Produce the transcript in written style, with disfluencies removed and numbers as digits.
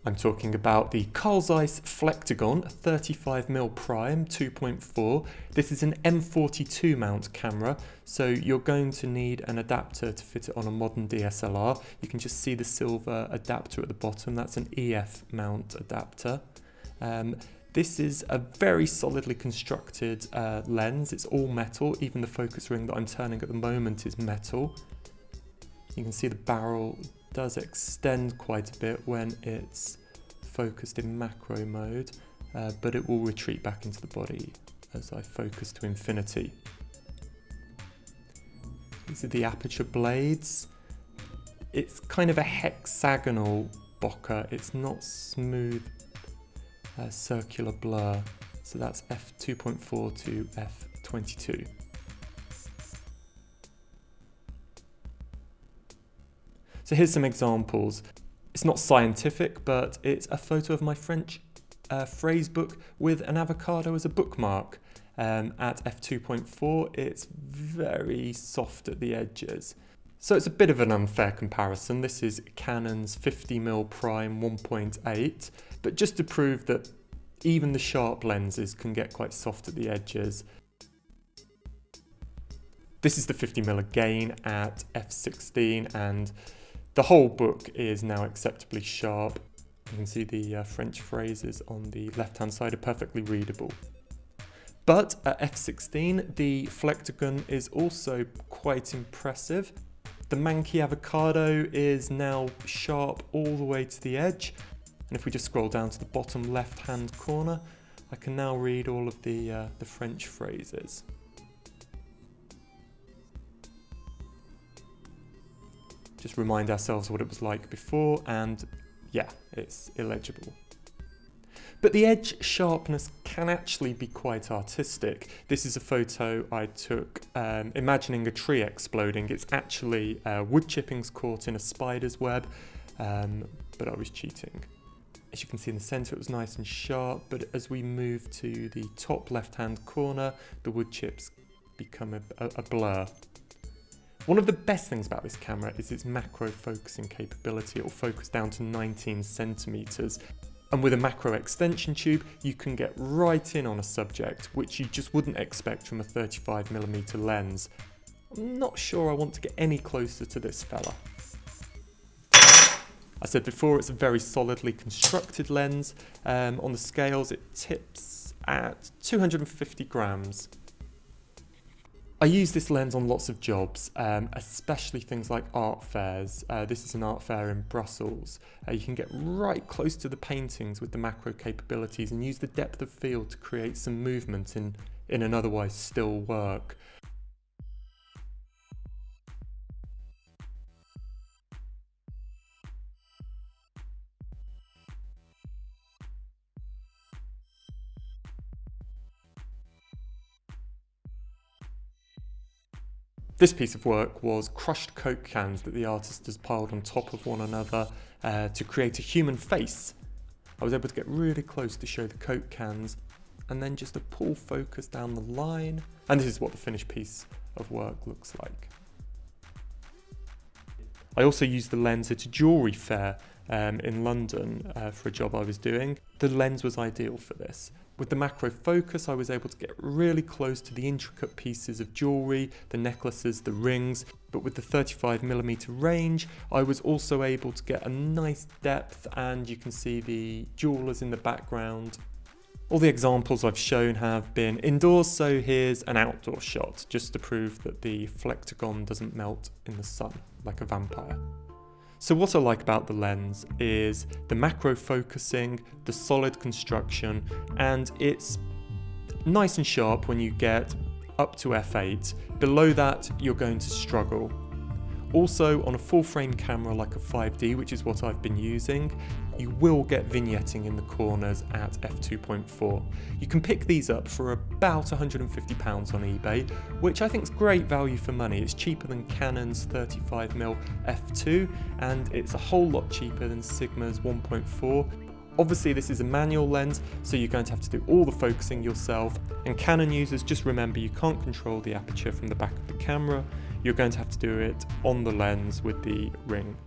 I'm talking about the Carl Zeiss Flektogon 35mm prime 2.4. This is an M42 mount camera, so you're going to need an adapter to fit it on a modern DSLR. You can just see the silver adapter at the bottom. That's an EF mount adapter. This is a very solidly constructed lens. It's all metal. Even the focus ring that I'm turning at the moment is metal. You can see the barrel does extend quite a bit when it's focused in macro mode, but it will retreat back into the body as I focus to infinity. These are the aperture blades. It's kind of a hexagonal bokeh. It's not smooth circular blur. So that's f2.4 to f22. So here's some examples. It's not scientific, but it's a photo of my French phrase book with an avocado as a bookmark. At f2.4, it's very soft at the edges. So it's a bit of an unfair comparison. This is Canon's 50mm prime 1.8, but just to prove that even the sharp lenses can get quite soft at the edges. This is the 50mm again at f16, and the whole book is now acceptably sharp. You can see the French phrases on the left-hand side are perfectly readable. But at f16, the Flektogon is also quite impressive. The mkII avocado is now sharp all the way to the edge. And if we just scroll down to the bottom left-hand corner, I can now read all of the French phrases. Just remind ourselves what it was like before, and yeah, it's illegible. But the edge sharpness can actually be quite artistic. This is a photo I took imagining a tree exploding. It's actually wood chippings caught in a spider's web, but I was cheating. As you can see in the centre, it was nice and sharp, but as we move to the top left-hand corner, the wood chips become a blur. One of the best things about this camera is its macro focusing capability. It will focus down to 19 centimeters. And with a macro extension tube, you can get right in on a subject, which you just wouldn't expect from a 35mm lens. I'm not sure I want to get any closer to this fella. I said before, it's a very solidly constructed lens. On the scales, it tips at 250 grams. I use this lens on lots of jobs, especially things like art fairs. This is an art fair in Brussels. You can get right close to the paintings with the macro capabilities and use the depth of field to create some movement in an otherwise still work. This piece of work was crushed Coke cans that the artist has piled on top of one another to create a human face. I was able to get really close to show the Coke cans and then just to pull focus down the line. And this is what the finished piece of work looks like. I also used the lens at a jewellery fair in London for a job I was doing. The lens was ideal for this. With the macro focus, I was able to get really close to the intricate pieces of jewellery, the necklaces, the rings, but with the 35mm range, I was also able to get a nice depth, and you can see the jewellers in the background. All the examples I've shown have been indoors, so here's an outdoor shot, just to prove that the Flektogon doesn't melt in the sun like a vampire. So what I like about the lens is the macro focusing, the solid construction, and it's nice and sharp when you get up to f8. Below that, you're going to struggle. Also, on a full frame camera like a 5D, which is what I've been using, you will get vignetting in the corners at f2.4. You can pick these up for about £150 on eBay, which I think is great value for money. It's cheaper than Canon's 35mm f2, and it's a whole lot cheaper than Sigma's 1.4. Obviously this is a manual lens, so you're going to have to do all the focusing yourself, and Canon users, just remember you can't control the aperture from the back of the camera. You're going to have to do it on the lens with the ring.